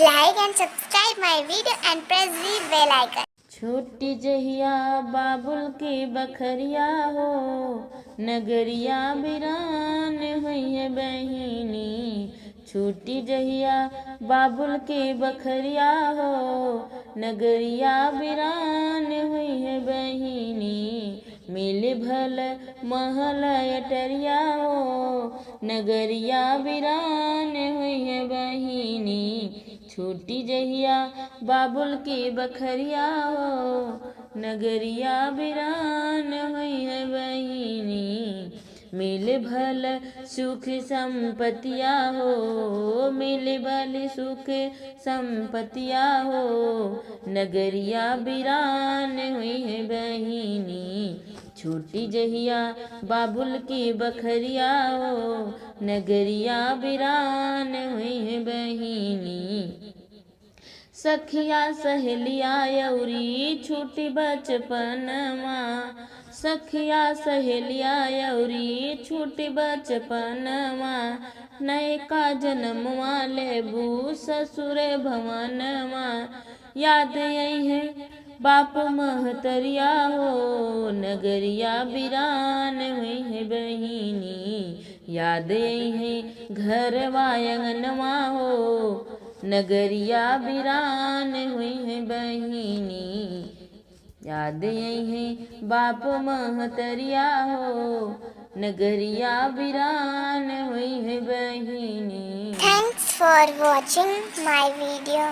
like and subscribe my video and press the bell icon. छोटी जहिया बाबुल की बखरिया हो, नगरिया बिरान हुई है बहिनी। छोटी जहिया बाबुल की बखरिया हो, नगरिया बिरान हुई है बहिनी। मिल भल महल अटरिया हो, नगरिया बिरान हुई है बहिनी। छोटी जहिया बाबुल की बखरिया हो, नगरिया बिरान हुई है बहिनी। मिल भल सुख संपतिया हो, मिल भल सुख संपतिया हो, नगरिया बिरान हुई है बहिनी। छोटी जहिया बाबुल की बखरिया हो, नगरिया बिरान हुई है बहिनी। सखिया सहेलिया यौरी छूटी बचपनमा, सखिया सहेलिया यौरी छूटी बचपनमा। नयका जन्मवा लेबू ससुर भवनमा, याद आई है बाप महतरिया हो, नगरिया बिरान हुई है बहिनी। याद आई है घर वायंगनवा हो, नगरिया बिरान हुई है बहिनी। याद आई है बाप महतरिया हो, नगरिया बिरान हुई है बहिनी। Thanks for watching my video.